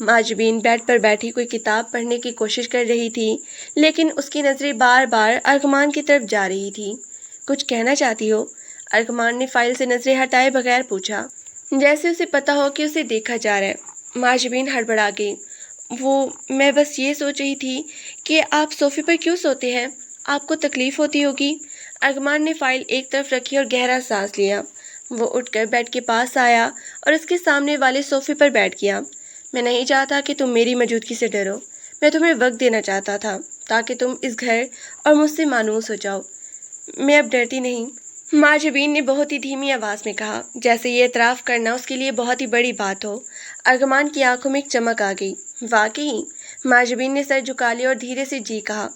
ماجبین بیڈ پر بیٹھی کوئی کتاب پڑھنے کی کوشش کر رہی تھی لیکن اس کی نظریں بار بار ارغمان کی طرف جا رہی تھی۔ کچھ کہنا چاہتی ہو؟ ارغمان نے فائل سے نظریں ہٹائے بغیر پوچھا، جیسے اسے پتا ہو کہ اسے دیکھا جا رہا ہے۔ ماجبین ہڑبڑا گئی۔ میں بس یہ سوچ رہی تھی کہ آپ صوفے پر کیوں سوتے ہیں؟ آپ کو تکلیف ہوتی ہوگی۔ ارغمان نے فائل ایک طرف رکھی اور گہرا سانس لیا۔ وہ اٹھ کر بیڈ کے پاس آیا اور اس کے سامنے والے صوفے پر بیٹھ گیا۔ میں نہیں چاہتا کہ تم میری موجودگی سے ڈرو، میں تمہیں وقت دینا چاہتا تھا تاکہ تم اس گھر اور مجھ سے مانوس ہو جاؤ۔ میں اب ڈرتی نہیں، ماجبین نے بہت ہی دھیمی آواز میں کہا، جیسے یہ اعتراف کرنا اس کے لیے بہت ہی بڑی بات ہو۔ ارغمان کی آنکھوں میں ایک چمک آ گئی۔ واقعی؟ ماجبین نے سر جھکا لیا اور دھیرے سے جی کہا۔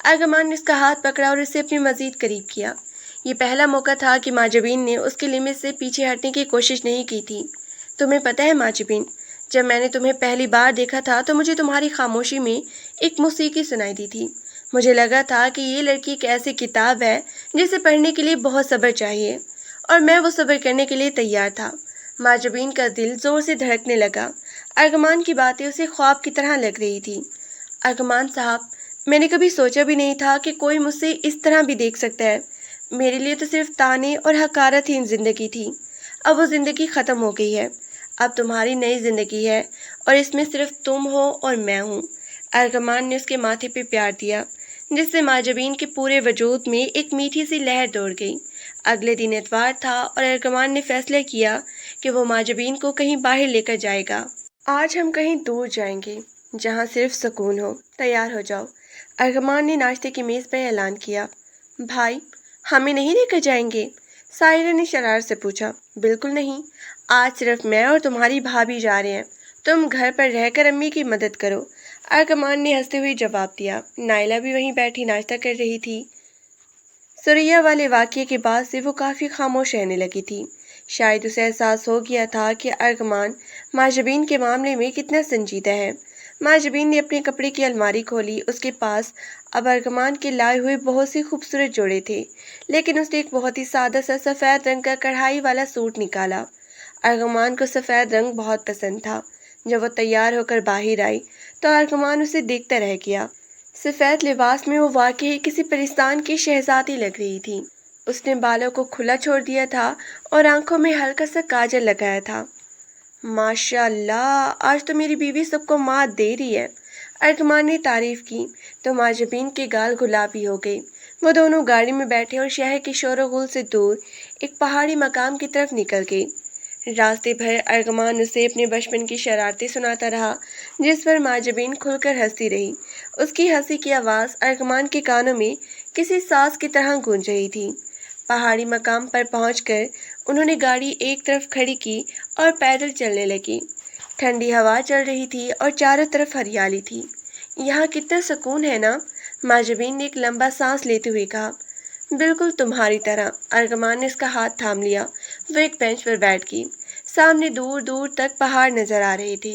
ارغمان نے اس کا ہاتھ پکڑا اور اسے اپنے مزید قریب کیا۔ یہ پہلا موقع تھا کہ ماجبین نے اس کے لمٹ سے پیچھے ہٹنے کی کوشش نہیں کی تھی۔ تمہیں پتہ ہے ماجبین، جب میں نے تمہیں پہلی بار دیکھا تھا تو مجھے تمہاری خاموشی میں ایک موسیقی سنائی دی تھی۔ مجھے لگا تھا کہ یہ لڑکی ایک ایسی کتاب ہے جسے پڑھنے کے لیے بہت صبر چاہیے، اور میں وہ صبر کرنے کے لیے تیار تھا۔ ماجبین کا دل زور سے دھڑکنے لگا۔ ارغمان کی باتیں اسے خواب کی طرح لگ رہی تھی۔ ارغمان صاحب، میں نے کبھی سوچا بھی نہیں تھا کہ کوئی مجھ سے اس طرح بھی دیکھ سکتا ہے۔ میرے لیے تو صرف طعنے اور حقارت ہی زندگی تھی۔ اب وہ زندگی ختم ہو گئی ہے۔ اب تمہاری نئی زندگی ہے اور اس میں صرف تم ہو اور میں ہوں۔ ارغمان نے اس کے ماتھے پہ پیار دیا، جس سے ماجبین کے پورے وجود میں ایک میٹھی سی لہر دوڑ گئی۔ اگلے دن اتوار تھا اور ارغمان نے فیصلہ کیا کہ وہ ماجبین کو کہیں باہر لے کر جائے گا۔ آج ہم کہیں دور جائیں گے جہاں صرف سکون ہو، تیار ہو جاؤ۔ ارغمان نے ناشتے کی میز پر اعلان کیا۔ بھائی، ہمیں نہیں لے کر جائیں گے؟ ساحرہ نے شرارت سے پوچھا۔ بالکل نہیں، آج صرف میں اور تمہاری بھابھی جا رہے ہیں، تم گھر پر رہ کر امی کی مدد کرو۔ ارغمان نے ہنستے ہوئے جواب دیا۔ نائلہ بھی وہیں بیٹھی ناشتہ کر رہی تھی۔ سریہ والے واقعے کے بعد سے وہ کافی خاموش رہنے لگی تھی۔ شاید اسے احساس ہو گیا تھا کہ ارغمان ماجبین کے معاملے میں کتنا سنجیدہ ہے۔ ماجبین نے اپنے کپڑے کی الماری کھولی۔ اس کے پاس اب ارغمان کے لائے ہوئے بہت سے خوبصورت جوڑے تھے، لیکن اس نے ایک بہت ہی سادہ سا سفید رنگ کا کڑھائی والا سوٹ نکالا۔ ارغمان کو سفید رنگ بہت پسند تھا۔ جب وہ تیار ہو کر باہر آئی تو ارغمان اسے دیکھتا رہ گیا۔ سفید لباس میں وہ واقعی کسی پرستان کی شہزادی لگ رہی تھی۔ اس نے بالوں کو کھلا چھوڑ دیا تھا اور آنکھوں میں ہلکا سا کاجل لگایا تھا۔ ماشاء اللہ، آج تو میری بیوی سب کو مات دے رہی ہے، ارغمان نے تعریف کی تو ماجبین کے گال گلابی ہو گئے۔ وہ دونوں گاڑی میں بیٹھے اور شہر کے شور و غل سے دور ایک پہاڑی مقام کی طرف نکل گئے۔ راستے بھر ارغمان اسے اپنے بچپن کی شرارتیں سناتا رہا، جس پر ماجبین کھل کر ہنستی رہی۔ اس کی ہنسی کی آواز ارغمان کے کانوں میں کسی ساز کی طرح گونج رہی تھی۔ پہاڑی مقام پر پہنچ کر انہوں نے گاڑی ایک طرف کھڑی کی اور پیدل چلنے لگی۔ ٹھنڈی ہوا چل رہی تھی اور چاروں طرف ہریالی تھی۔ یہاں کتنا سکون ہے نا؟ ماجبین نے ایک لمبا سانس لیتے ہوئے کہا۔ بالکل تمہاری طرح، ارغمان نے اس کا ہاتھ تھام لیا۔ وہ ایک بینچ پر بیٹھ گئی۔ سامنے دور دور تک پہاڑ نظر آ رہے تھے۔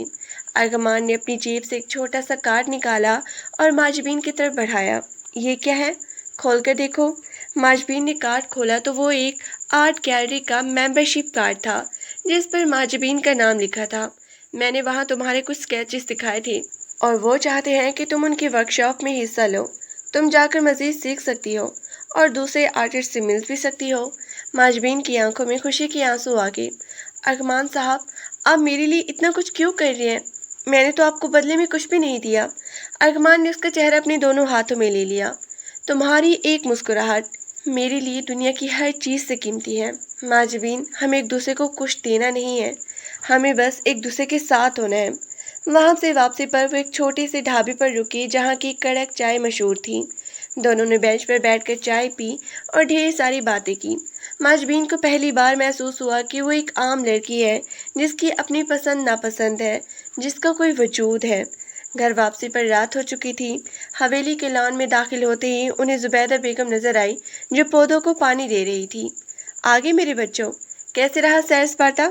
ارغمان نے اپنی جیب سے ایک چھوٹا سا کارڈ نکالا اور ماجبین کی طرف بڑھایا۔ یہ کیا ہے؟ کھول کر دیکھو۔ ماجبین نے کارڈ کھولا تو وہ ایک آرٹ گیلری کا ممبرشپ کارڈ تھا، جس پر ماجبین کا نام لکھا تھا۔ میں نے وہاں تمہارے کچھ اسکیچز دکھائے تھے اور وہ چاہتے ہیں کہ تم ان کی ورکشاپ میں حصہ لو۔ تم جا کر مزید سیکھ سکتی ہو اور دوسرے آرٹسٹ سے مل بھی سکتی ہو۔ ماجبین کی آنکھوں میں خوشی کے آنسو آ گئے۔ ارغمان صاحب، آپ میرے لیے اتنا کچھ کیوں کر رہے ہیں؟ میں نے تو آپ کو بدلے میں کچھ بھی نہیں دیا۔ ارغمان نے اس کا چہرہ اپنے دونوں ہاتھوں میں لے لیا۔ تمہاری ایک مسکراہٹ میرے لیے دنیا کی ہر چیز سے قیمتی ہے۔ ماجبین، ہمیں ایک دوسرے کو کچھ دینا نہیں ہے، ہمیں بس ایک دوسرے کے ساتھ ہونا ہے۔ وہاں سے واپسی پر وہ ایک چھوٹے سے ڈھابے پر رکی جہاں کی کڑک چائے مشہور تھی۔ دونوں نے بینچ پر بیٹھ کر چائے پی اور ڈھیر ساری باتیں کی۔ ماجبین کو پہلی بار محسوس ہوا کہ وہ ایک عام لڑکی ہے جس کی اپنی پسند ناپسند ہے، جس کا کوئی وجود ہے۔ گھر واپسی پر رات ہو چکی تھی۔ حویلی کے لان میں داخل ہوتے ہی انہیں زبیدہ بیگم نظر آئی جو پودوں کو پانی دے رہی تھی۔ آگے میرے بچوں، کیسے رہا سیر سپاٹا؟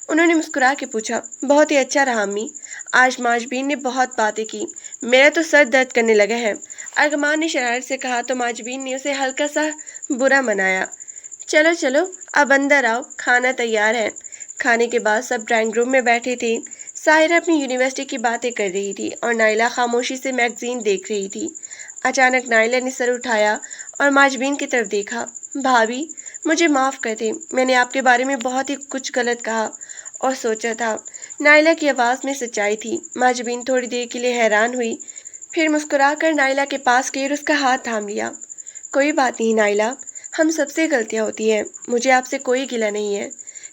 انہوں نے مسکرا کے پوچھا۔ بہت ہی اچھا رہا امی، آج ماجبین نے بہت باتیں کی، میرا تو سر درد کرنے لگا ہے، ارغمان نے شرارت سے کہا تو ماجبین نے اسے ہلکا سا برا منایا۔ چلو چلو، اب اندر آؤ، کھانا تیار ہے۔ کھانے کے بعد سب ڈرائنگ روم میں بیٹھے تھے۔ ساحرہ اپنی یونیورسٹی کی باتیں کر رہی تھی اور نائلہ خاموشی سے میگزین دیکھ رہی تھی۔ اچانک نائلہ نے سر اٹھایا اور ماجبین کی طرف دیکھا۔ بھابھی، مجھے معاف کر دیں، میں نے آپ کے بارے میں بہت ہی کچھ غلط کہا اور سوچا تھا۔ نائلہ کی آواز میں سچائی تھی۔ ماجبین تھوڑی دیر کے لیے حیران ہوئی، پھر مسکرا کر نائلہ کے پاس گئی اور اس کا ہاتھ تھام لیا۔ کوئی بات نہیں نائلہ، ہم سب سے غلطیاں ہوتی ہیں، مجھے آپ سے کوئی گلہ نہیں ہے۔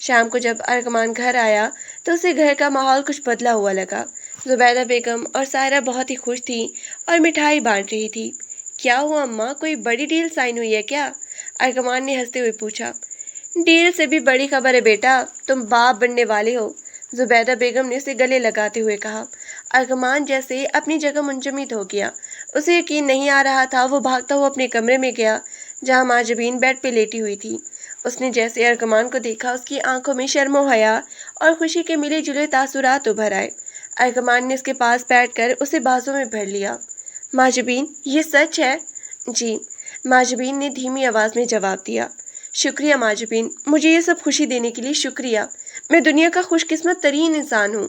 شام کو جب ارغمان گھر آیا تو اسے گھر کا ماحول کچھ بدلا ہوا لگا۔ زبیدہ بیگم اور سائرہ بہت ہی خوش تھی اور مٹھائی بانٹ رہی تھی۔ کیا ہوا اماں، کوئی بڑی ڈیل سائن ہوئی ہے کیا؟ ارغمان نے ہنستے ہوئے پوچھا۔ ڈیل سے بھی بڑی خبر ہے بیٹا، تم باپ بننے والے ہو، زبیدہ بیگم نے اسے گلے لگاتے ہوئے کہا۔ ارغمان جیسے اپنی جگہ منجمد ہو گیا۔ اسے یقین نہیں آ رہا تھا۔ وہ بھاگتا ہوا اپنے کمرے میں گیا جہاں ماں جبین بیڈ پہ لیٹی ہوئی تھی۔ اس نے جیسے ارغمان کو دیکھا اس کی آنکھوں میں شرم و حیا اور خوشی کے ملے جلے تاثرات ابھر آئے۔ ارغمان نے اس کے پاس بیٹھ کر اسے بازوں میں بھر لیا۔ ماں جبین، یہ سچ ہے؟ جی، ماں جبین نے دھیمی آواز میں جواب دیا۔ شکریہ ماں جبین، مجھے یہ سب خوشی دینے کے لیے شکریہ۔ میں دنیا کا خوش قسمت ترین انسان ہوں۔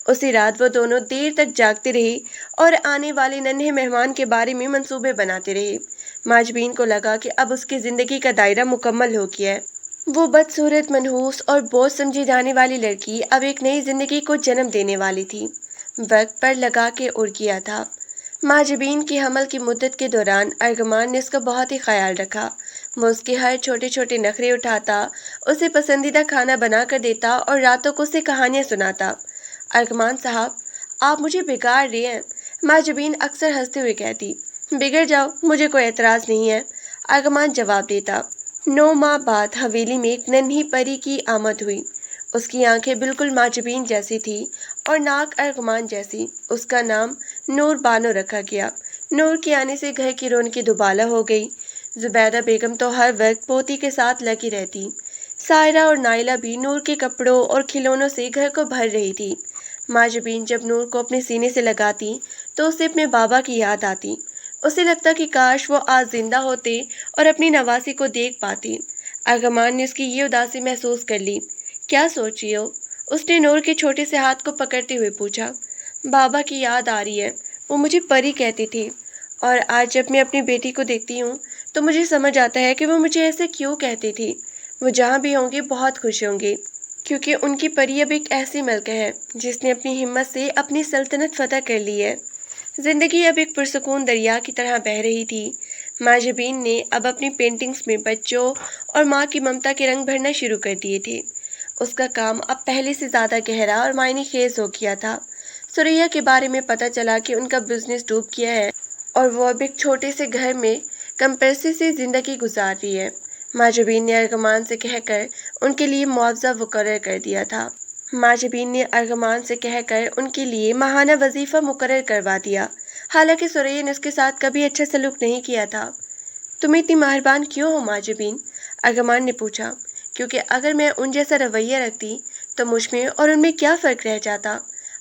اسی رات وہ دونوں دیر تک جاگتے رہے اور آنے والے ننھے مہمان کے بارے میں منصوبے بناتے رہے۔ ماں جبین کو لگا کہ اب اس کی زندگی کا دائرہ مکمل ہو گیا ہے۔ وہ بدصورت، منحوس اور بوجھ سمجھی جانے والی لڑکی اب ایک نئی زندگی کو جنم دینے والی تھی۔ وقت پر لگا کے اڑ گیا تھا۔ ماں جبین کی حمل کی مدت کے دوران ارغمان نے اس کا بہت ہی خیال رکھا۔ وہ اس کے ہر چھوٹے چھوٹے نخرے اٹھاتا، اسے پسندیدہ کھانا بنا کر دیتا اور راتوں کو اسے کہانیاں سناتا۔ ارغمان صاحب، آپ مجھے بگاڑ رہے ہیں، ماں جبین اکثر ہنستے ہوئے کہتی۔ بگڑ جاؤ، مجھے کوئی اعتراض نہیں ہے، ارغمان جواب دیتا۔ 9 ماہ بعد حویلی میں ایک ننھی پری کی آمد ہوئی۔ اس کی آنکھیں بالکل ماں جبین جیسی تھی اور ناک ارغمان جیسی۔ اس کا نام نور بانو رکھا گیا۔ نور کے آنے سے گھر کی رونقیں دوبالا ہو گئی۔ زبیدہ بیگم تو ہر وقت پوتی کے ساتھ لگی رہتی۔ سائرہ اور نائلہ بھی نور کے کپڑوں اور کھلونوں سے گھر کو بھر رہی تھی۔ ماں جبین جب نور کو اپنے سینے سے لگاتی تو اسے اپنے بابا کی یاد آتی۔ اسے لگتا کہ کاش وہ آج زندہ ہوتے اور اپنی نواسی کو دیکھ پاتی۔ ارغمان نے اس کی یہ اداسی محسوس کر لی۔ کیا سوچ رہی ہو؟ اس نے نور کے چھوٹے سے ہاتھ کو پکڑتے ہوئے پوچھا۔ بابا کی یاد آ رہی ہے، وہ مجھے پری کہتی تھی، اور آج جب میں اپنی بیٹی کو دیکھتی ہوں تو مجھے سمجھ آتا ہے کہ وہ مجھے ایسے کیوں کہتی تھی۔ وہ جہاں بھی ہوں گے بہت خوش ہوں گے، کیونکہ ان کی پری اب ایک ایسی ملکہ ہے جس نے اپنی ہمت سے اپنی سلطنت فتح کر لی ہے۔ زندگی اب ایک پرسکون دریا کی طرح بہہ رہی تھی۔ ماں جبین نے اب اپنی پینٹنگز میں بچوں اور ماں کی ممتا کے رنگ بھرنا شروع کر دیے تھے۔ اس کا کام اب پہلے سے زیادہ گہرا اور معنی خیز ہو گیا تھا۔ سوریا کے بارے میں پتہ چلا کہ ان کا بزنس ڈوب گیا ہے اور وہ اب ایک چھوٹے سے گھر میں کمپریسی سے زندگی گزار رہی ہے۔ ماں جبین نے ارغمان سے کہہ کر ان کے لیے معاوضہ مقرر کر دیا تھا۔ ماں جبین نے ارغمان سے کہہ کر ان کے لیے ماہانہ وظیفہ مقرر کروا دیا، حالانکہ سوریا نے اس کے ساتھ کبھی اچھا سلوک نہیں کیا تھا۔ تم اتنی مہربان کیوں ہو ماں جبین؟ ارغمان نے پوچھا۔ کیونکہ اگر میں ان جیسا رویہ رکھتی تو مجھ میں اور ان میں کیا فرق رہ جاتا؟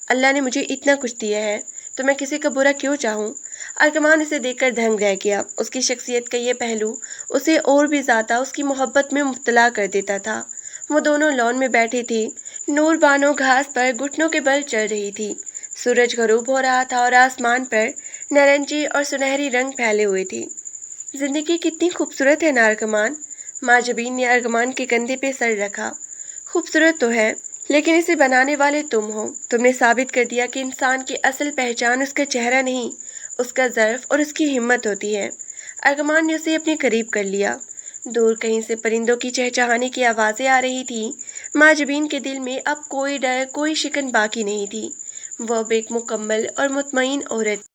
اللہ نے مجھے اتنا کچھ دیا ہے تو میں کسی کا برا کیوں چاہوں؟ ارغمان اسے دیکھ کر دھنگ رہ گیا۔ اس کی شخصیت کا یہ پہلو اسے اور بھی زیادہ اس کی محبت میں مبتلا کر دیتا تھا۔ وہ دونوں لان میں بیٹھے تھے۔ نور بانو گھاس پر گھٹنوں کے بل چل رہی تھی۔ سورج غروب ہو رہا تھا اور آسمان پر نارنجی اور سنہری رنگ پھیلے ہوئے تھے۔ زندگی کتنی خوبصورت ہے نا ارغمان؟ ماں جبین نے ارغمان کے کندھے پہ سر رکھا۔ خوبصورت تو ہے، لیکن اسے بنانے والے تم ہو۔ تم نے ثابت کر دیا کہ انسان کی اصل پہچان اس کا چہرہ نہیں، اس کا ظرف اور اس کی ہمت ہوتی ہے۔ ارغمان نے اسے اپنے قریب کر لیا۔ دور کہیں سے پرندوں کی چہچہانے کی آوازیں آ رہی تھی۔ ماں جبین کے دل میں اب کوئی ڈر، کوئی شکن باقی نہیں تھی۔ وہ اب ایک مکمل اور مطمئن عورت